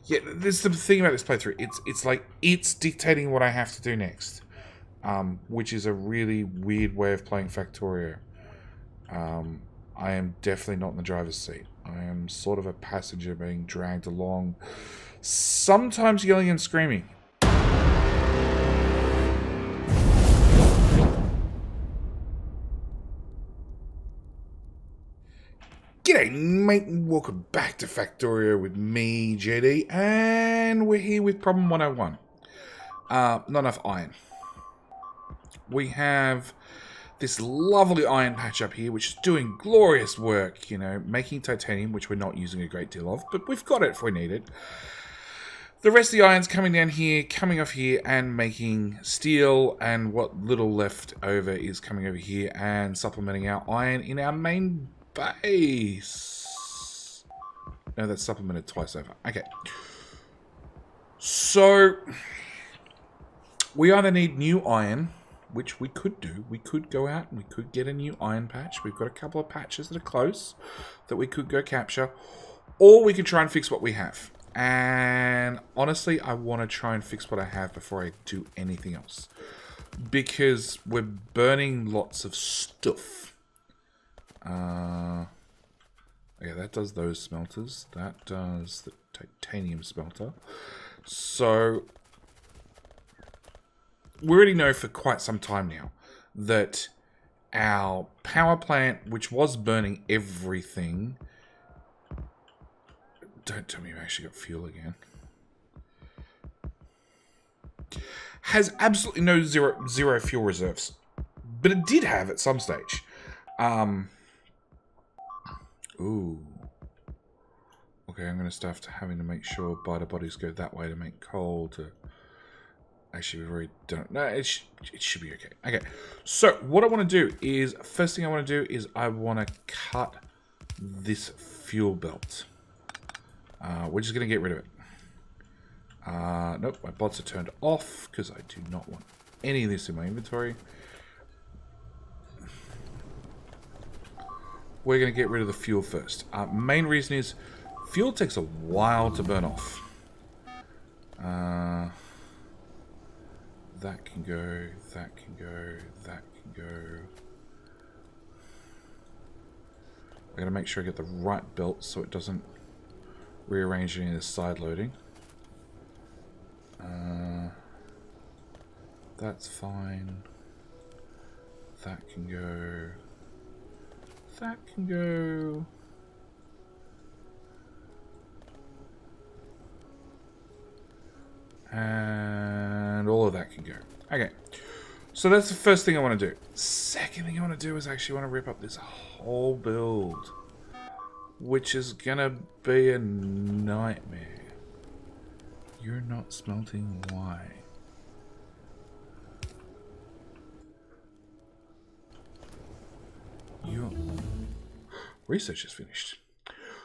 Yeah, there's the thing about this playthrough. It's like it's dictating what I have to do next, which is a really weird way of playing Factorio. I am definitely not in the driver's seat. I am sort of a passenger being dragged along, sometimes yelling and screaming. G'day, mate, and welcome back to Factorio with me, JD, and we're here with problem 101. Not enough iron. We have this lovely iron patch up here, which is doing glorious work, you know, making titanium, which we're not using a great deal of, but we've got it if we need it. The rest of the iron's coming down here, coming off here, and making steel, and what little left over is coming over here and supplementing our iron in our main base. No, that's supplemented twice over. Okay. So, we either need new iron, which we could do. We could go out and we could get a new iron patch. We've got a couple of patches that are close that we could go capture. Or we could try and fix what we have. And honestly, I want to try and fix what I have before I do anything else. Because we're burning lots of stuff. Okay, that does those smelters. That does the titanium smelter. So, we already know for quite some time now that our power plant, which was burning everything... Don't tell me you actually got fuel again. Has absolutely no zero fuel reserves. But it did have at some stage. Ooh. Okay, I'm going to start having to make sure biter bodies go that way to make coal to... Actually, we've already done it. No, it should be okay. Okay, so what I want to do is... First thing I want to do is I want to cut this fuel belt. We're just going to get rid of it. Nope, my bots are turned off because I do not want any of this in my inventory. We're going to get rid of the fuel first. Main reason is fuel takes a while to burn off. That can go, that can go, that can go. I gotta make sure I get the right belt so it doesn't rearrange any of the side loading. That's fine. That can go. That can go. And all of that can go. Okay. So that's the first thing I want to do. Second thing I want to do is actually want to rip up this whole build. Which is gonna be a nightmare. You're not smelting, why? Your research is finished.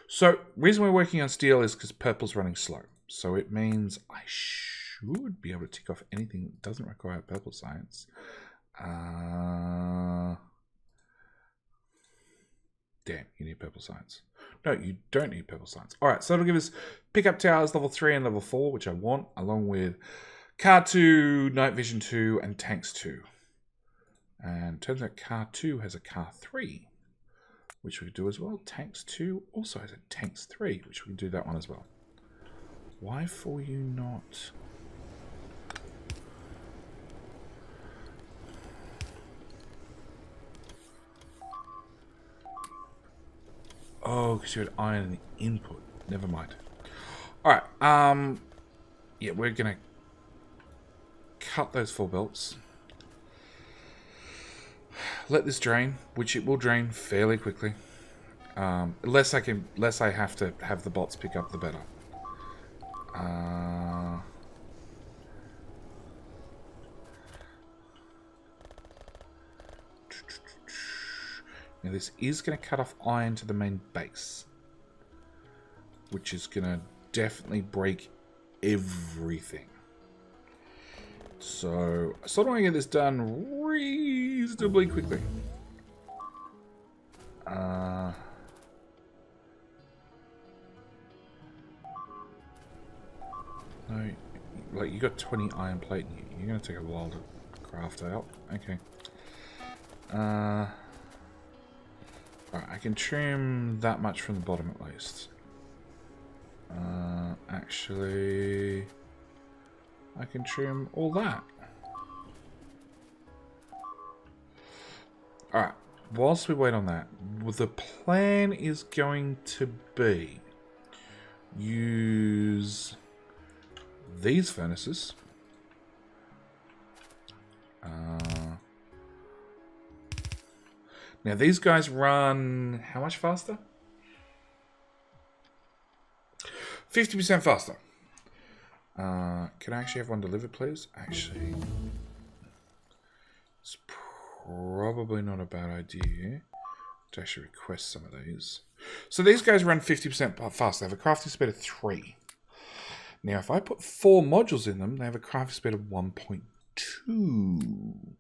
So, reason we're working on steel is because purple's running slow. So it means I should be able to tick off anything that doesn't require purple science. Damn, you need purple science. No, you don't need purple science. Alright, so that'll give us pickup towers level 3 and level 4, which I want, along with car 2, night vision 2, and tanks 2. And turns out car 2 has a car 3, which we can do as well. Tanks 2 also has a tanks 3, which we can do that one as well. Why for you not? Oh, because you had iron in the input. Never mind. Alright, yeah, we're gonna cut those 4 belts. Let this drain, which it will drain fairly quickly. Less I have to have the bots pick up, the better. Now this is going to cut off iron to the main base, which is going to definitely break everything. So I sort of want to get this done reasonably quickly. No, like you got 20 iron plate in you. You're going to take a while to craft out. Okay. Alright, I can trim that much from the bottom at least. Actually, I can trim all that. Alright, whilst we wait on that, the plan is going to be use these furnaces. Now these guys run how much faster? 50% faster. Can I actually have one delivered, please? Actually, it's probably not a bad idea to actually request some of these. So these guys run 50% faster. They have a crafting speed of 3. Now, if I put 4 modules in them, they have a crafting speed of 1.2.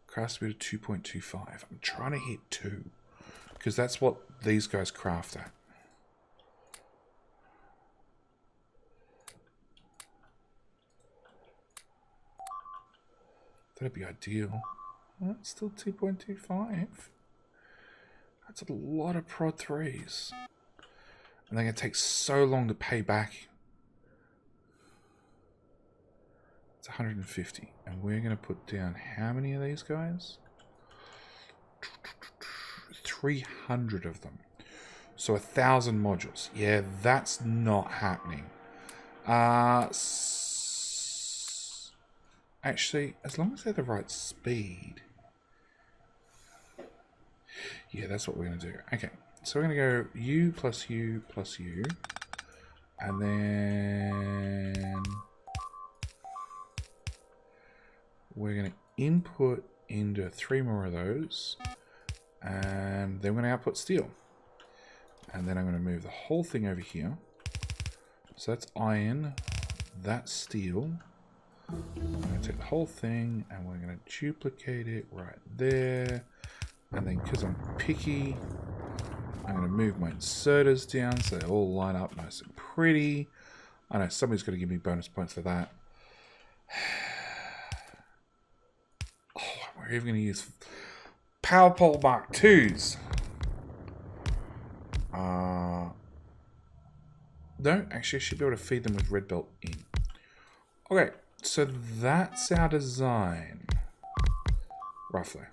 Craft speed of 2.25. I'm trying to hit 2. Because that's what these guys craft at. That'd be ideal. Well, that's still 2.25. That's a lot of prod 3s. And they're going to take so long to pay back. It's 150. And we're going to put down how many of these guys? 300 of them. So 1,000 modules. Yeah, that's not happening. Actually, as long as they're the right speed. Yeah, that's what we're going to do. Okay, so we're going to go U plus U plus U. And then we're going to input into 3 more of those. And then we're going to output steel. And then I'm going to move the whole thing over here. So that's iron. That's steel. I'm going to take the whole thing and we're going to duplicate it right there. And then because I'm picky, I'm going to move my inserters down so they all line up nice and pretty. I know somebody's got to give me bonus points for that. Oh, we're even going to use Power Pole Mark 2s. No, actually I should be able to feed them with red belt in. Okay. So that's our design, roughly.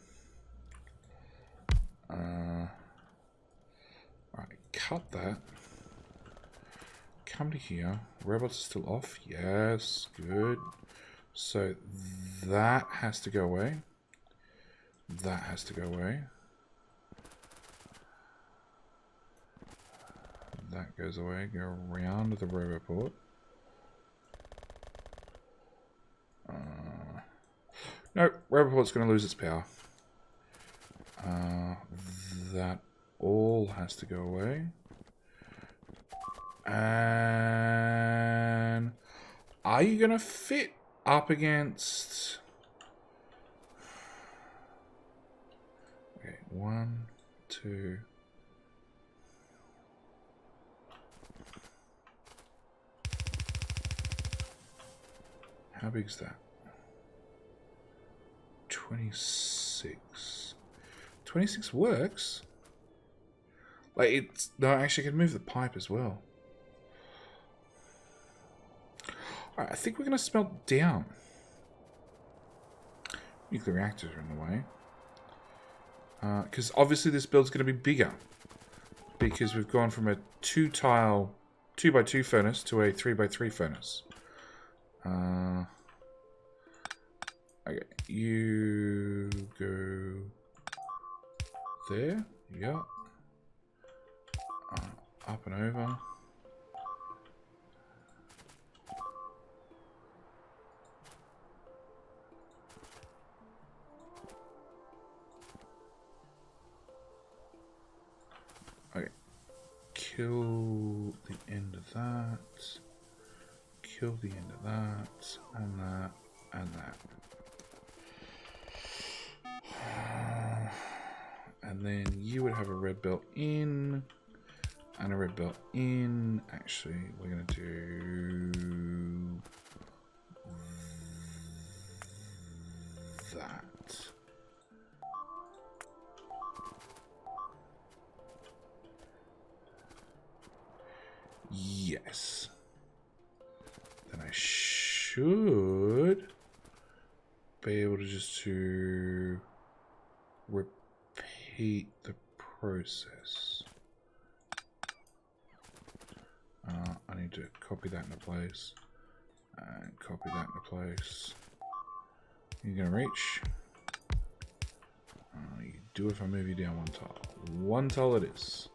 Alright, cut that. Come to here. Robots are still off. Yes, good. So that has to go away. That has to go away. That goes away. Go around the roboport. No, Roboport's going to lose its power. That all has to go away. And are you going to fit up against... Okay, 1, 2... How big is that? 26. 26 works. Like it's no, actually I can move the pipe as well. Alright, I think we're gonna smelt down. Nuclear reactors are in the way. Because obviously this build's gonna be bigger. Because we've gone from a 2-tile 2x2 furnace to a 3x3 furnace. Okay, you go there. Yeah. Up and over. Okay. Kill the end of that. Kill the end of that. And that. And that. And then you would have a red belt in. And a red belt in. Actually, we're going to do that. Yes. Then I should be able to just to repeat the process. I need to copy that into place and copy that into place. You're gonna reach. You do if I move you down one tile. One tile it is.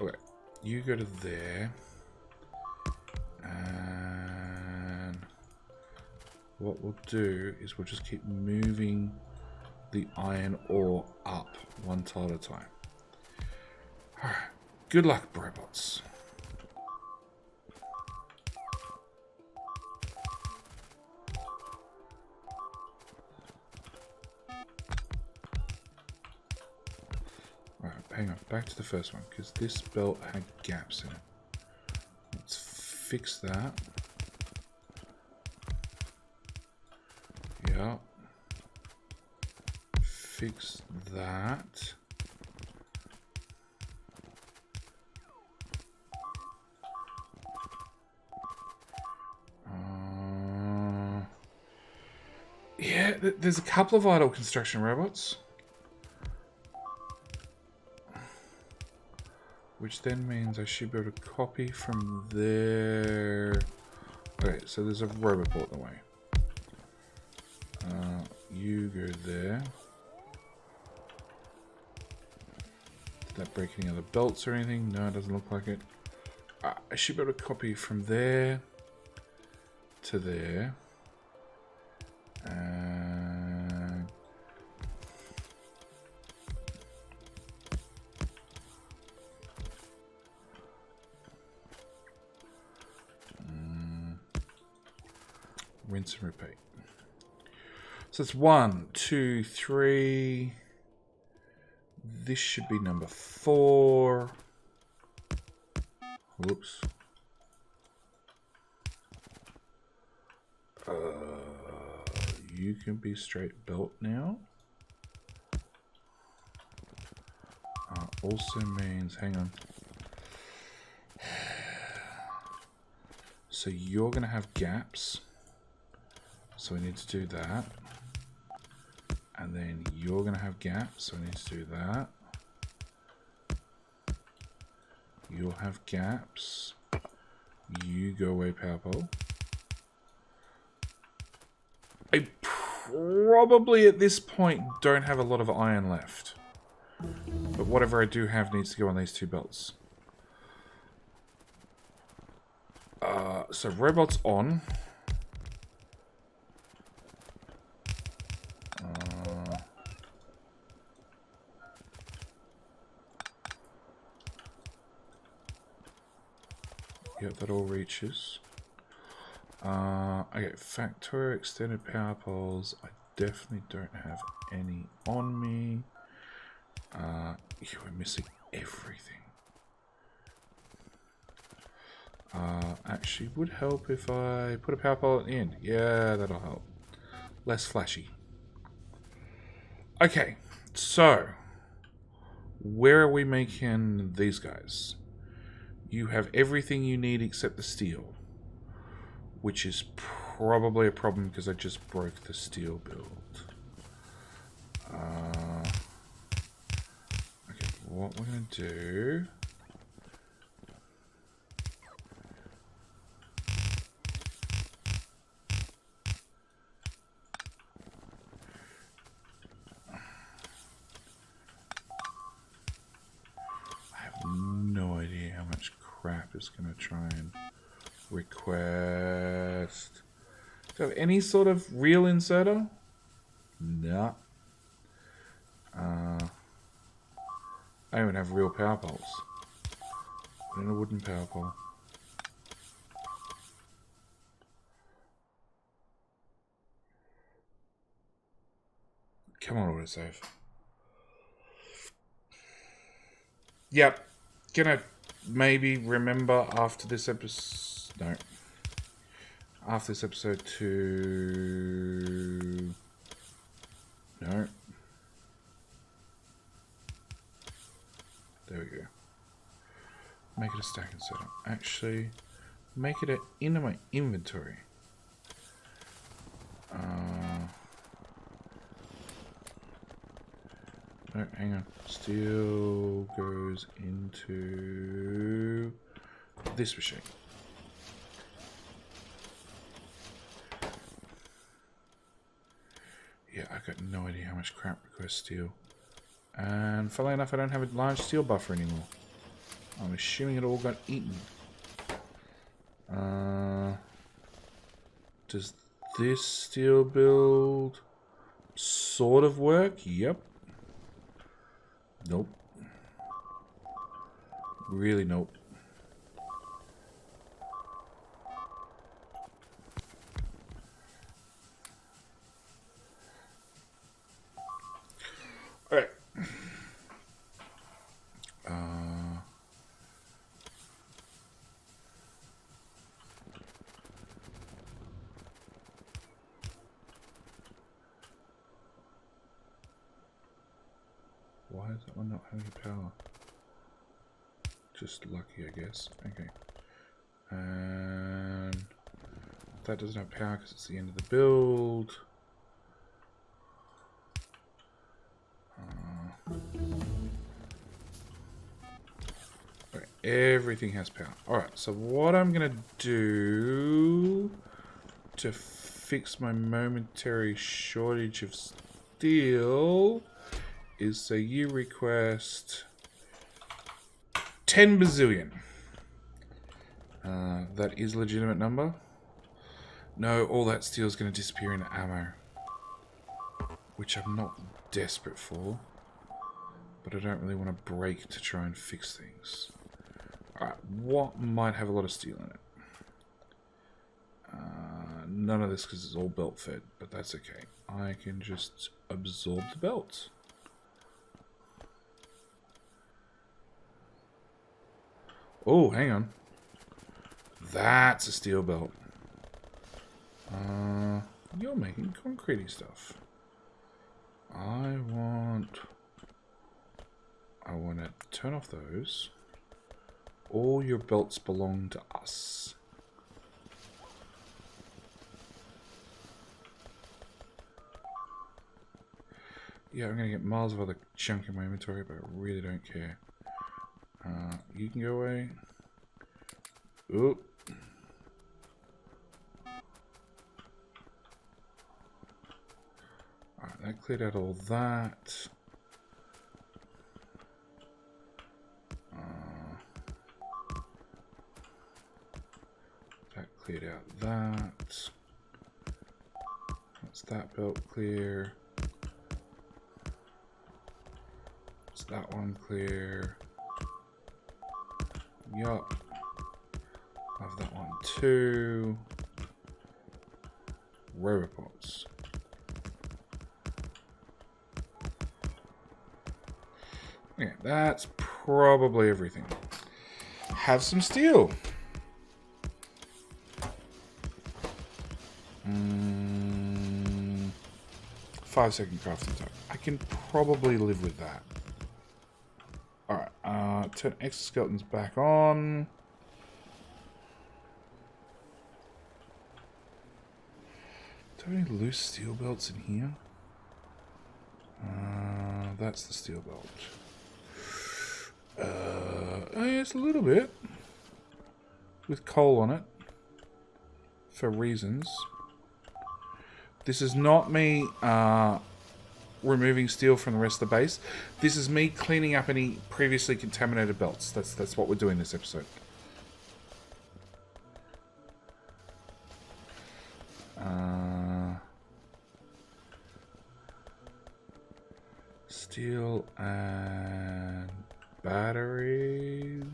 Okay, you go to there, and what we'll do is we'll just keep moving the iron ore up one tile at a time. Alright, good luck, robots. Right, hang on, back to the first one, because this belt had gaps in it. Let's fix that. Yeah. Fix that. Yeah, there's a couple of idle construction robots. Which then means I should be able to copy from there. Okay, so there's a robot port in the way. You go there. Did that break any other belts or anything? No, it doesn't look like it. I should be able to copy from there to there. And rinse and repeat. So it's 1, 2, 3. This should be number 4. Whoops. You can be straight belt now. Also means, hang on. So you're going to have gaps. So we need to do that. And then you're going to have gaps. So we need to do that. You'll have gaps. You go away, power pole. I probably at this point don't have a lot of iron left. But whatever I do have needs to go on these two belts. So robots on. Yep, that all reaches. Okay, Factorio extended power poles. I definitely don't have any on me. We're missing everything. Actually, would help if I put a power pole at the end. Yeah, that'll help. Less flashy. Okay, so where are we making these guys? You have everything you need except the steel, which is probably a problem because I just broke the steel build. Okay, what we're going to do... I have no idea how much crap is going to try and request. Do you have any sort of real inserter? Nah. I don't even have real power poles. I need a wooden power pole. Come on, autosave. Yep. Gonna maybe remember after this episode... No. After this episode to... No. There we go. Make it a stacking setup. Actually, make it into my inventory. No, hang on. Steel goes into this machine. Yeah, I've got no idea how much crap requires steel. And funnily enough, I don't have a large steel buffer anymore. I'm assuming it all got eaten. Does this steel build sort of work? Yep. Nope. Really nope. Alright. Why is that one not having power? Just lucky, I guess. Okay. And that doesn't have power because it's the end of the build. Okay, everything has power. Alright, so what I'm going to do to fix my momentary shortage of steel is say you request 10 bazillion. That is a legitimate number. No, all that steel is going to disappear into ammo, which I'm not desperate for, but I don't really want to break to try and fix things. Alright, what might have a lot of steel in it? None of this because it's all belt fed, but that's okay. I can just absorb the belt. Oh, hang on. That's a steel belt. You're making concretey stuff. I want to turn off those. All your belts belong to us. Yeah, I'm going to get miles of other junk in my inventory, but I really don't care. You can go away. Oop. Alright, that cleared out all that. That cleared out that. That's that belt clear. That's that one clear. Yup. Have that one too. Robots. Yeah, that's probably everything. Have some steel. 5-second crafting time. I can probably live with that. Alright, turn exoskeletons back on. Do I have any loose steel belts in here? That's the steel belt. Yes, a little bit. With coal on it. For reasons. This is not me removing steel from the rest of the base. This is me cleaning up any previously contaminated belts. That's what we're doing this episode. Steel and batteries.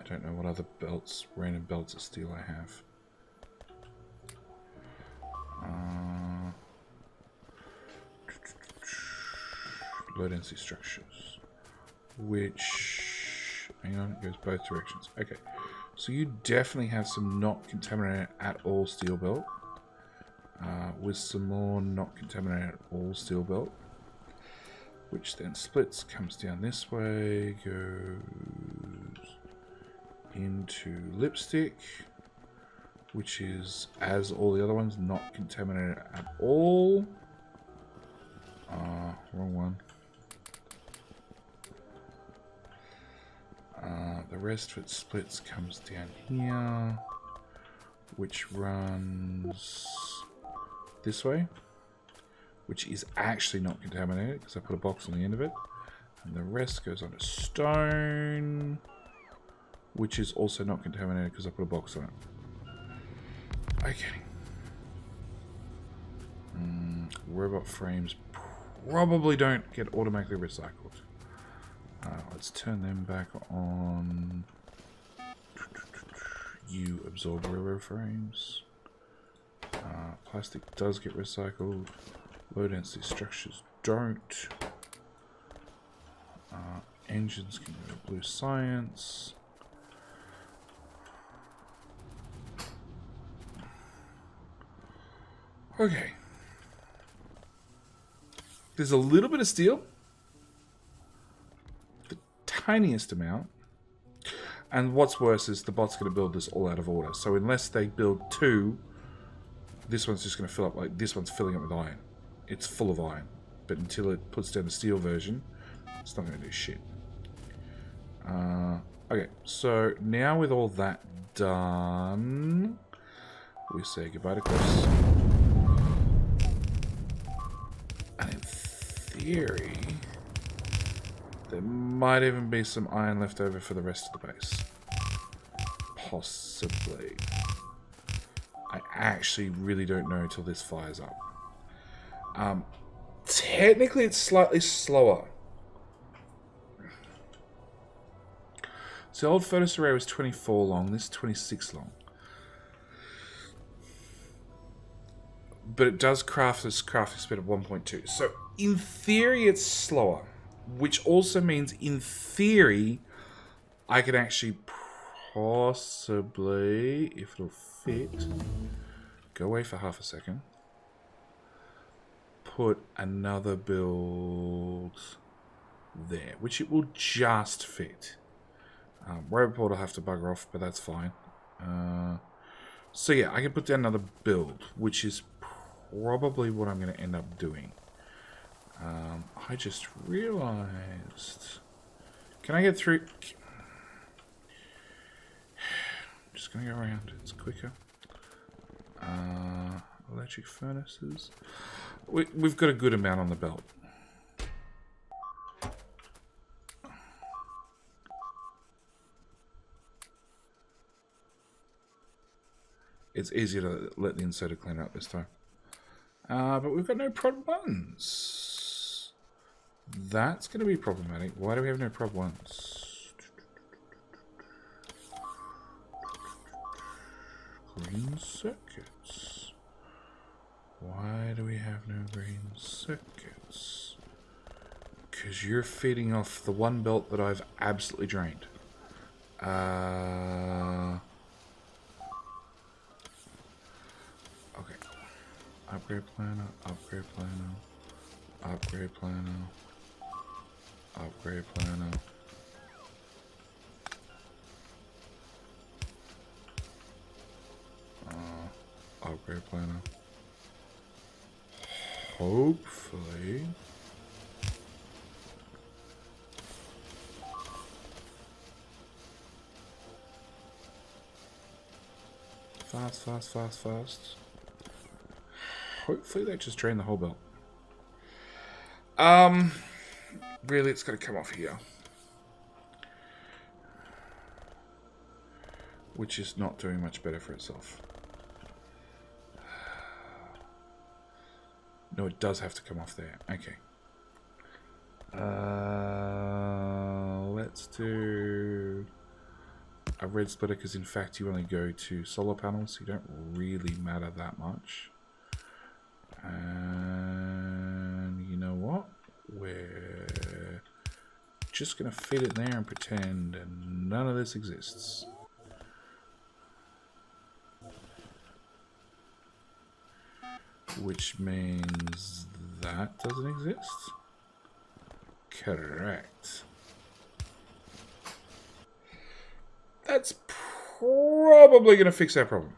don't know what other belts, random belts of steel I have. Low density structures. Which... hang on, it goes both directions. Okay. So you definitely have some not contaminated at all steel belt. With some more not contaminated at all steel belt. Which then splits, comes down this way, goes into lipstick, which is, as all the other ones, not contaminated at all. Wrong one. The rest of it splits, comes down here, which runs this way, which is actually not contaminated because I put a box on the end of it. And the rest goes onto stone, which is also not contaminated because I put a box on it. Okay. Robot frames probably don't get automatically recycled. Let's turn them back on. You absorb railroad frames. Plastic does get recycled. Low density structures don't. Engines can go to blue science. Okay. There's a little bit of steel. The tiniest amount. And what's worse is the bot's going to build this all out of order. So unless they build two, this one's just going to fill up like this one's filling up with iron. It's full of iron. But until it puts down the steel version, it's not going to do shit. Okay, so now with all that done, we say goodbye to Chris. And in theory, there might even be some iron left over for the rest of the base. Possibly. I actually really don't know until this fires up. Technically, it's slightly slower. So the old furnace array was 24 long, this is 26 long. But it does craft this crafting speed of 1.2. So in theory, it's slower. Which also means, in theory, I can actually possibly, if it'll fit, go away for half a second, put another build there, which it will just fit. Roboport will have to bugger off, but that's fine. So yeah, I can put down another build, which is probably what I'm going to end up doing. I just realized... Can I get through... I'm just going to go around. It's quicker. Electric furnaces. We've got a good amount on the belt. It's easier to let the inserter clean up this time. But we've got no prod ones. That's going to be problematic. Why do we have no prod ones? Green circuits. Why do we have no green circuits? Because you're feeding off the one belt that I've absolutely drained. Okay. Upgrade planner, upgrade planner, upgrade planner, upgrade planner. Upgrade planner. Hopefully. Fast, fast, fast, fast. Hopefully they just drain the whole belt. Really, it's going to come off here. Which is not doing much better for itself. No, it does have to come off there. Okay. Let's do a red splitter because in fact you only go to solar panels, so you don't really matter that much. And you know what? We're just going to fit it there and pretend none of this exists. Which means that doesn't exist. Correct. That's probably going to fix our problem.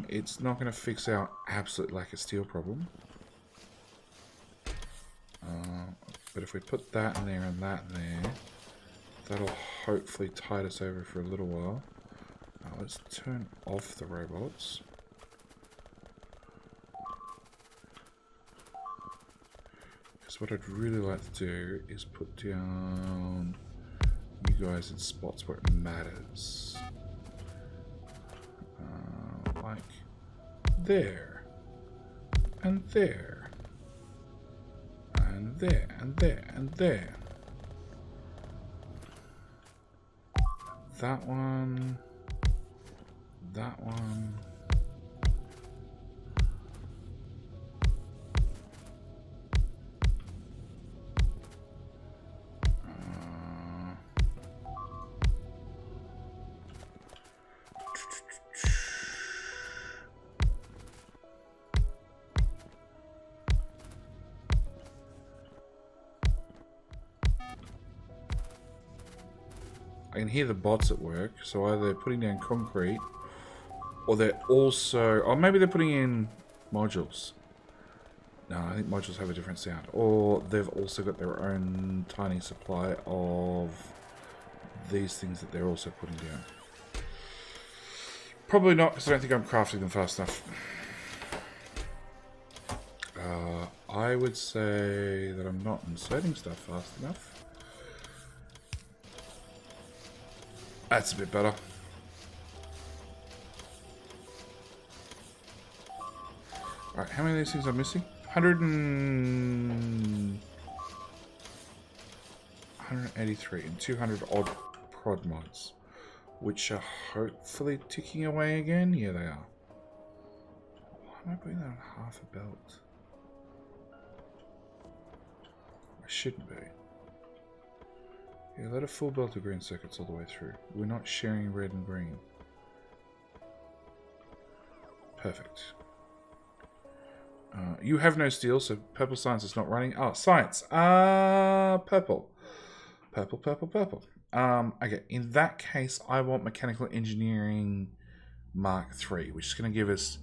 It's not going to fix our absolute lack of steel problem. But if we put that in there and that in there, that'll hopefully tide us over for a little while. Let's turn off the robots. Because what I'd really like to do is put down you guys in spots where it matters. Like there, and there, and there, and there, and there. That one, that one. I can hear the bots at work, so either they're putting down concrete, or they're also... or maybe they're putting in modules. No, I think modules have a different sound. Or they've also got their own tiny supply of these things that they're also putting down. Probably not, because I don't think I'm crafting them fast enough. I would say that I'm not inserting stuff fast enough. That's a bit better. Alright, how many of these things are missing? 183 and 200 odd prod mods, which are hopefully ticking away again. Yeah, they are. Why am I putting that on half a belt? I shouldn't be. Yeah, let a full belt of green circuits all the way through. We're not sharing red and green. Perfect. You have no steel, so purple science is not running. Oh, science. Purple. Purple, purple, purple. Okay, in that case, I want mechanical engineering Mark III, which is going to give us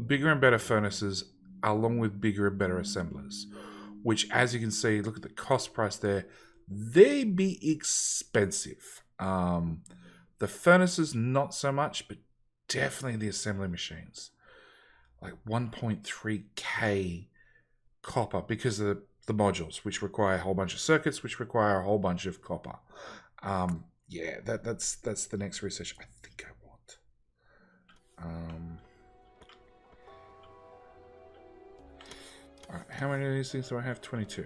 bigger and better furnaces, along with bigger and better assemblers. Which, as you can see, look at the cost price there. They be expensive. The furnaces, not so much, but definitely the assembly machines. Like 1.3k copper because of the modules, which require a whole bunch of circuits, which require a whole bunch of copper. Yeah, that's the next research I think I want. Alright, how many of these things do I have? 22.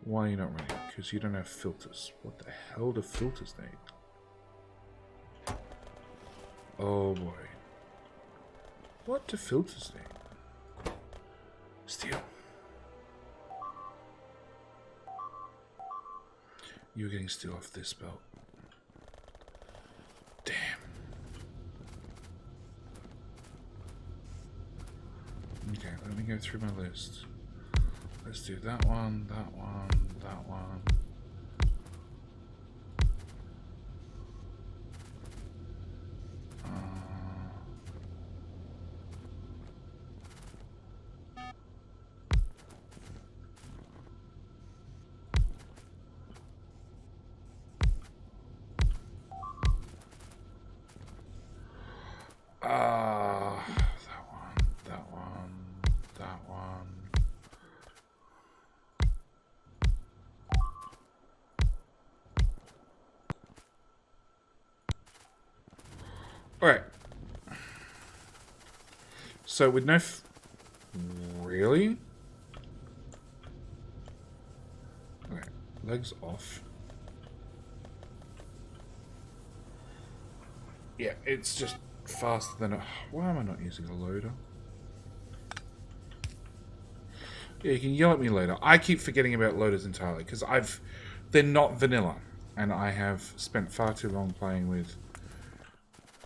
Why are you not running? Because you don't have filters. What the hell do filters need? Oh boy. What do filters need? Steel. You're getting steel off this belt. Damn. Okay, let me go through my list. Let's do that one, that one, that one. That one, that one. Alright. So with no... really? Okay, legs off. Yeah, it's just faster than a... Why am I not using a loader? Yeah, you can yell at me later. I keep forgetting about loaders entirely because they're not vanilla, and I have spent far too long playing with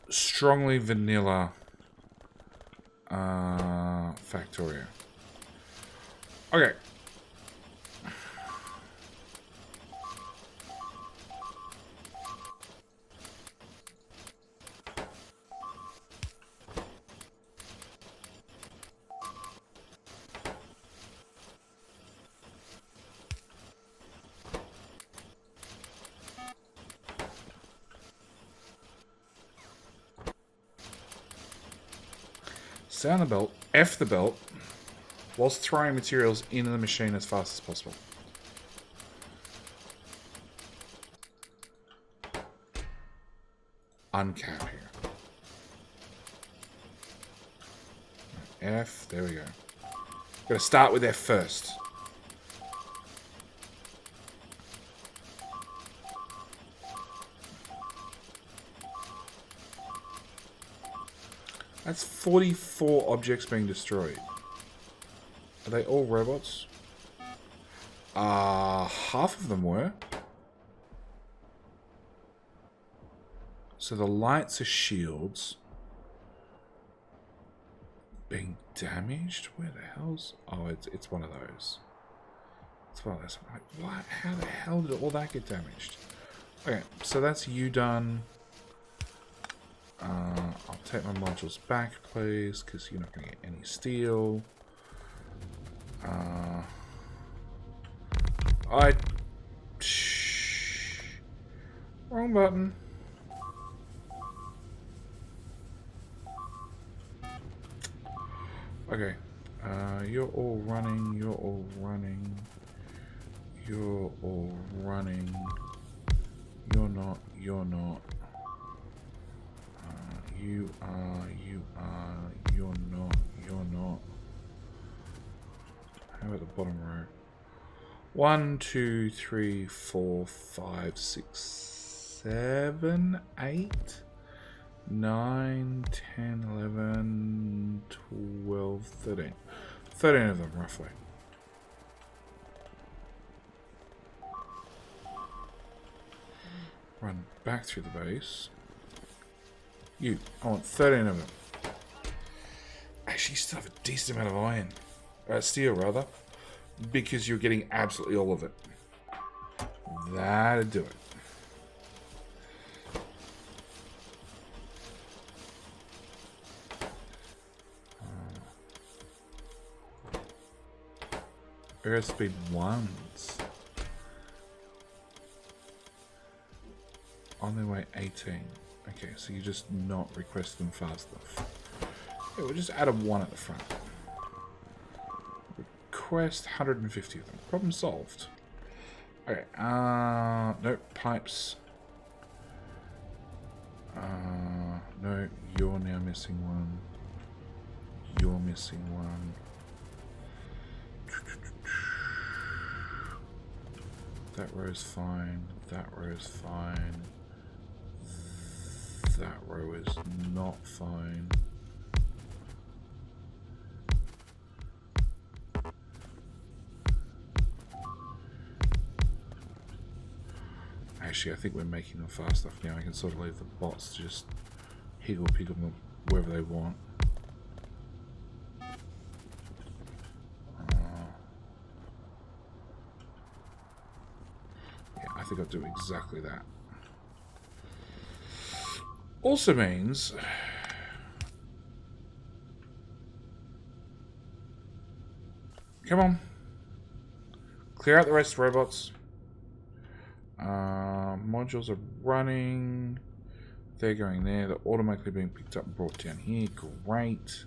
strongly vanilla Factorio. Okay. Sound the belt, F the belt, whilst throwing materials into the machine as fast as possible. Uncap here. F, there we go. Gotta start with F first. That's 44 objects being destroyed. Are they all robots? Half of them were. So the lights are shields. Being damaged? Where the hell's... Oh, it's one of those. It's one of those. I'm like, what? How the hell did all that get damaged? Okay, so that's you done. I'll take my modules back, please, because you're not going to get any steel. Wrong button. Okay. You're all running. You're all running. You're all running. You're not. You're not. You are. You are. You're not. You're not. How about the bottom row? 1, 2, 3, 4, 5, 6, 7, 8, 9, 10, 11, 12, 13. 13 of them, roughly. Run back through the base. I want 13 of them. Actually, you still have a decent amount of iron. Steel, rather. Because you're getting absolutely all of it. That'd do it. Airspeed 1s. On their way 18. Okay, so you just not request them fast enough. Yeah, we'll just add a 1 at the front. Request 150 of them. Problem solved. Okay, nope, pipes. No, you're now missing 1. You're missing 1. That row's fine. That row's fine. That row is not fine. Actually, I think we're making them fast enough now. I can sort of leave the bots to just pick them wherever they want. Yeah, I think I'll do exactly that. Also means... Come on. Clear out the rest of the robots. Modules are running. They're going there. They're automatically being picked up and brought down here. Great.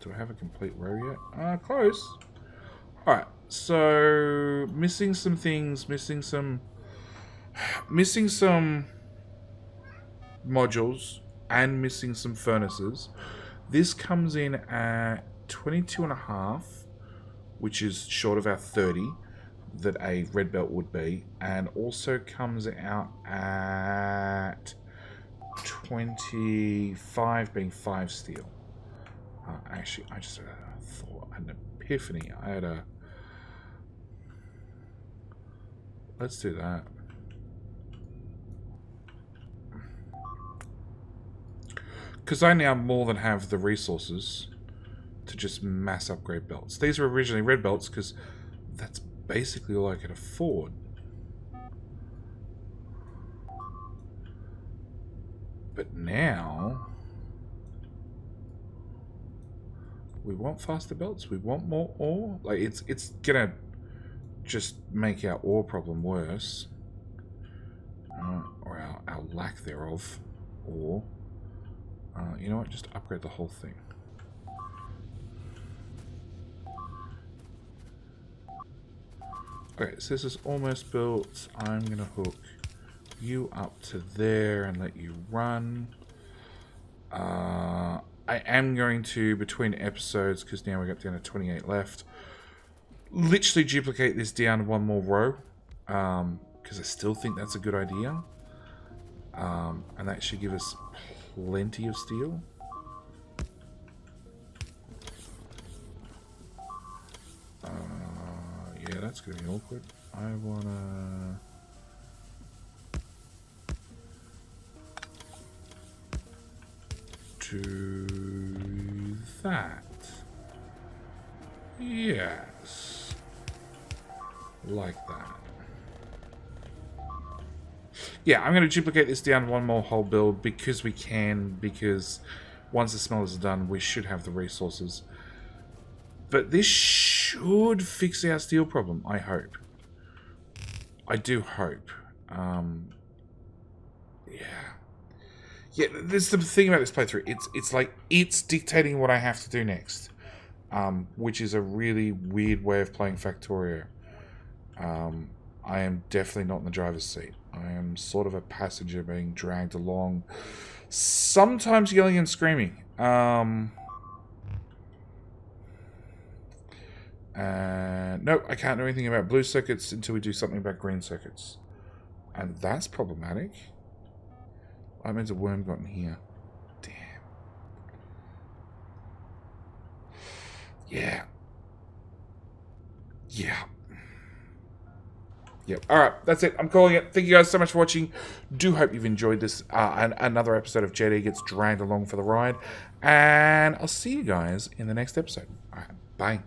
Do I have a complete row yet? Close. Alright, so missing some things, missing some modules, and missing some furnaces. This comes in at 22.5, which is short of our 30 that a red belt would be, and also comes out at 25 being 5 steel. Actually, I just had a thought, an epiphany. I had a... Let's do that. Because I now more than have the resources to just mass upgrade belts. These were originally red belts because that's basically all I could afford. But now we want faster belts. We want more ore. Like it's gonna just make our ore problem worse, or our lack thereof. Or you know what? Just upgrade the whole thing. Okay, so this is almost built. I'm gonna hook you up to there and let you run. I am going to, between episodes, because now we've got down to 28 left, literally duplicate this down one more row, because I still think that's a good idea. And that should give us plenty of steel. Yeah, that's going to be awkward. I want to do that. Yes. Like that. Yeah, I'm going to duplicate this down one more whole build because we can, because once the smelters are done, we should have the resources. But this should fix our steel problem, I hope. I do hope. Yeah. Yeah, there's the thing about this playthrough. It's like, it's dictating what I have to do next. Which is a really weird way of playing Factorio. I am definitely not in the driver's seat. I am sort of a passenger being dragged along. Sometimes yelling and screaming. No, I can't do anything about blue circuits until we do something about green circuits. And that's problematic. That means a worm got in here. Damn. Yeah. Yeah. Yep. Alright, that's it. I'm calling it. Thank you guys so much for watching. Do hope you've enjoyed this. Another episode of JD gets dragged along for the ride. And I'll see you guys in the next episode. Alright, bye.